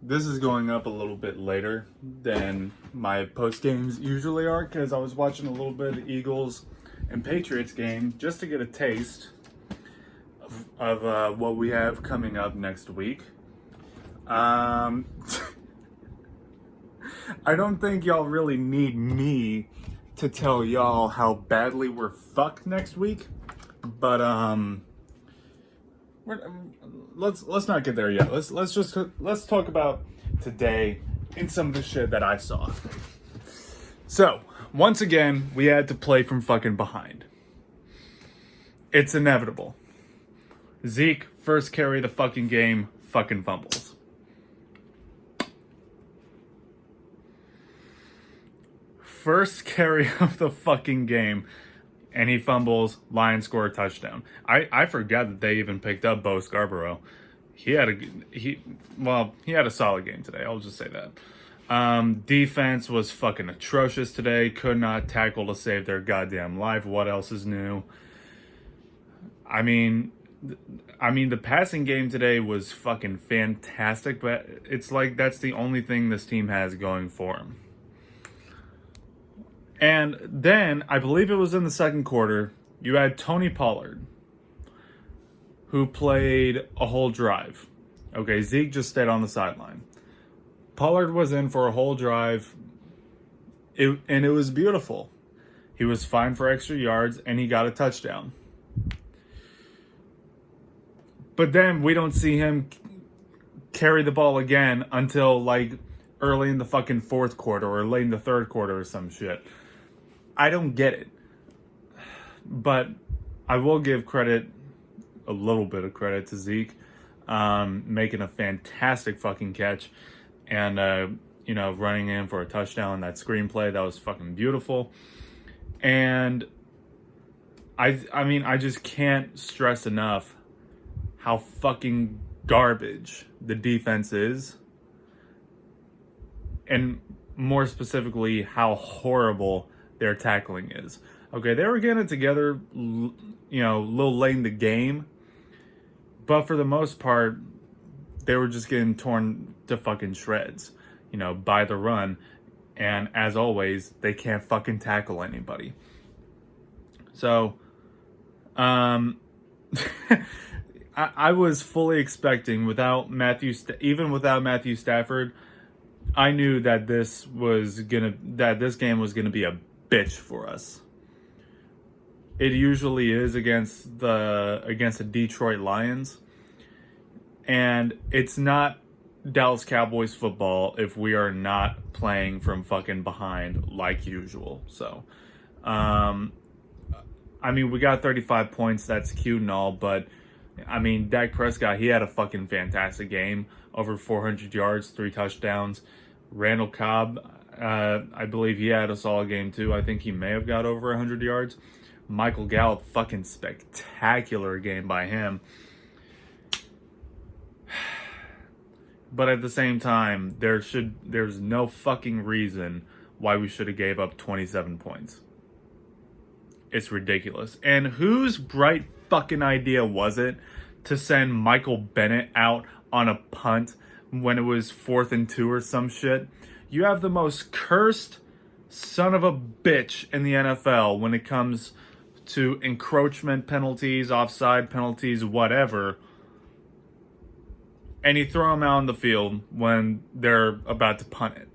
This is going up a little bit later than my post games usually are because I was watching a little bit of the Eagles and Patriots game just to get a taste of what we have coming up next week. I don't think y'all really need me to tell y'all how badly we're fucked next week, but let's not get there yet. Let's talk about today and some of the shit that I saw. So, once again, we had to play from fucking behind. It's inevitable. Zeke, first carry of the fucking game, fucking fumbles. First carry of the fucking game, and he fumbles. Lions score a touchdown. I forgot that they even picked up Bo Scarborough. He had a solid game today. I'll just say that. Defense was fucking atrocious today. Could not tackle to save their goddamn life. What else is new? I mean, the passing game today was fucking fantastic, but it's like that's the only thing this team has going for them. And then, I believe it was in the second quarter, you had Tony Pollard, who played a whole drive. Okay, Zeke just stayed on the sideline. Pollard was in for a whole drive, and it was beautiful. He was fine for extra yards, and he got a touchdown. But then we don't see him carry the ball again until like early in the fucking fourth quarter or late in the third quarter or some shit. I don't get it. But I will give credit, a little bit of credit to Zeke, making a fantastic fucking catch and, running in for a touchdown. That screenplay, that was fucking beautiful. And I just can't stress enough how fucking garbage the defense is. And more specifically, how horrible their tackling is. Okay, they were getting it together, a little late in the game. But for the most part, they were just getting torn to fucking shreds, by the run. And as always, they can't fucking tackle anybody. So, I was fully expecting, without Matthew Stafford, I knew that this game was gonna be a bitch for us. It usually is against the Detroit Lions, and it's not Dallas Cowboys football if we are not playing from fucking behind like usual. So, we got 35 points. That's cute and all, but Dak Prescott, he had a fucking fantastic game. Over 400 yards, 3 touchdowns. Randall Cobb, I believe he had a solid game too. I think he may have got over 100 yards. Michael Gallup, fucking spectacular game by him. But at the same time, there's no fucking reason why we should have gave up 27 points. It's ridiculous. And whose bright fucking idea was it to send Michael Bennett out on a punt when it was 4th and 2 or some shit? You have the most cursed son of a bitch in the NFL when it comes to encroachment penalties, offside penalties, whatever. And you throw them out on the field when they're about to punt it.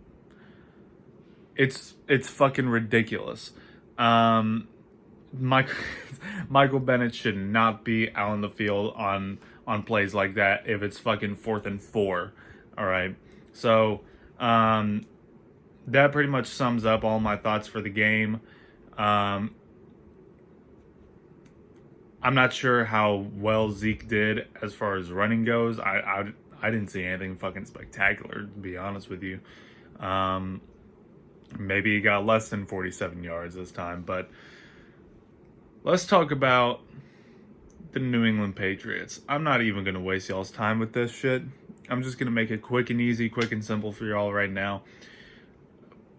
It's fucking ridiculous. Michael Bennett should not be out on the field on plays like that if it's fucking 4th and 4. All right. So, that pretty much sums up all my thoughts for the game. I'm not sure how well Zeke did as far as running goes. I didn't see anything fucking spectacular, to be honest with you. Maybe he got less than 47 yards this time, but let's talk about the New England Patriots. I'm not even going to waste y'all's time with this shit. I'm just going to make it quick and easy, quick and simple for y'all right now.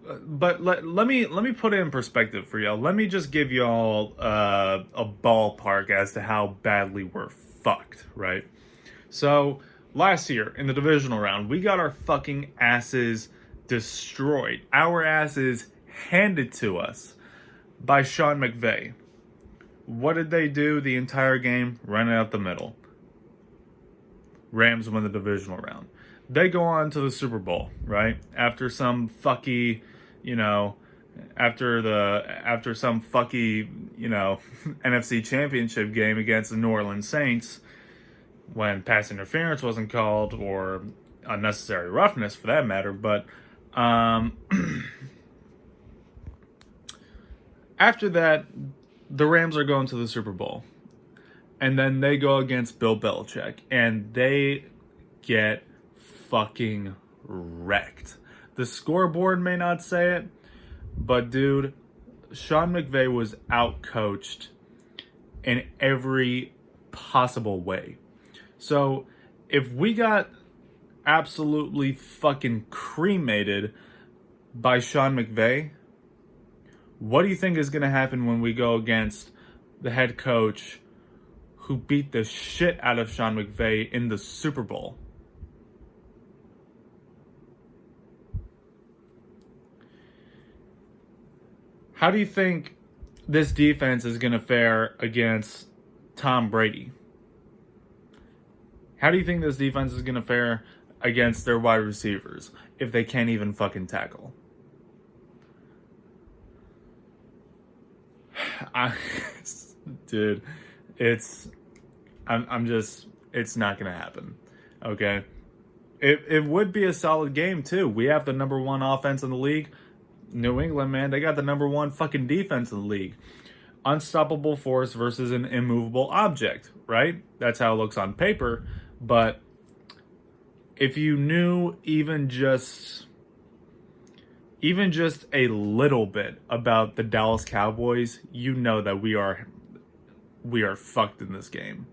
But let me put it in perspective for y'all. Let me just give y'all a ballpark as to how badly we're fucked, right? So last year in the divisional round, we got our fucking asses destroyed. Our asses handed to us by Sean McVay. What did they do the entire game? Run it up the middle. Rams win the divisional round. They go on to the Super Bowl, right? After some fucky, after some fucky, NFC Championship game against the New Orleans Saints, when pass interference wasn't called, or unnecessary roughness for that matter, but after that, the Rams are going to the Super Bowl. And then they go against Bill Belichick, and they get fucking wrecked. The scoreboard may not say it, but dude, Sean McVay was outcoached in every possible way. So if we got absolutely fucking cremated by Sean McVay, what do you think is going to happen when we go against the head coach who beat the shit out of Sean McVay in the Super Bowl? How do you think this defense is going to fare against Tom Brady? How do you think this defense is going to fare against their wide receivers if they can't even fucking tackle? Dude, it's not gonna happen. Okay, it would be a solid game too. We have the number one offense in the league. New England, man, they got the number one fucking defense in the league. Unstoppable force versus an immovable object, right? That's how it looks on paper. But if you knew even just a little bit about the Dallas Cowboys, you know that we are fucked in this game.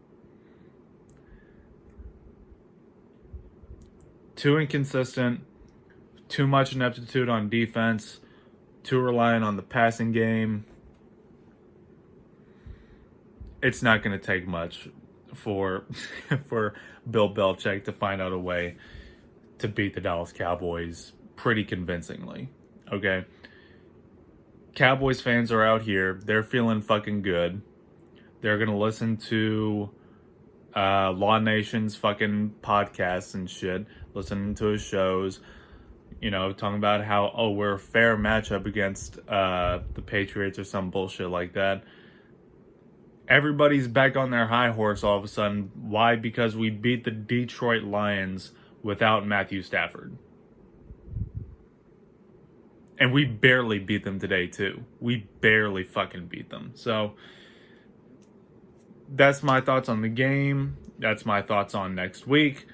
Too inconsistent, too much ineptitude on defense, too reliant on the passing game. It's not going to take much for Bill Belichick to find out a way to beat the Dallas Cowboys pretty convincingly. Okay? Cowboys fans are out here. They're feeling fucking good. They're going to listen to Law Nation's fucking podcasts and shit, listening to his shows, talking about how, we're a fair matchup against the Patriots or some bullshit like that. Everybody's back on their high horse all of a sudden. Why? Because we beat the Detroit Lions without Matthew Stafford. And we barely beat them today, too. We barely fucking beat them. So that's my thoughts on the game. That's my thoughts on next week.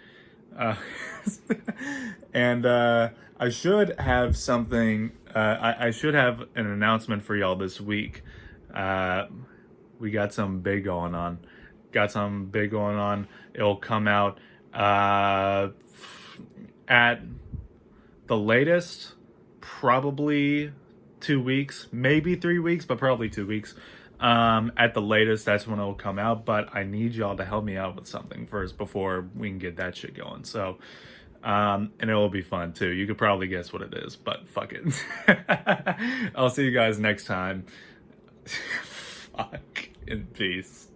And I should have something. I should have an announcement for y'all this week. We got something big going on. It'll come out at the latest, probably 2 weeks, maybe 3 weeks, but probably 2 weeks. At the latest, that's when it'll come out. But I need y'all to help me out with something first before we can get that shit going. So, and it will be fun too. You could probably guess what it is, but fuck it. I'll see you guys next time. Fuck, in peace.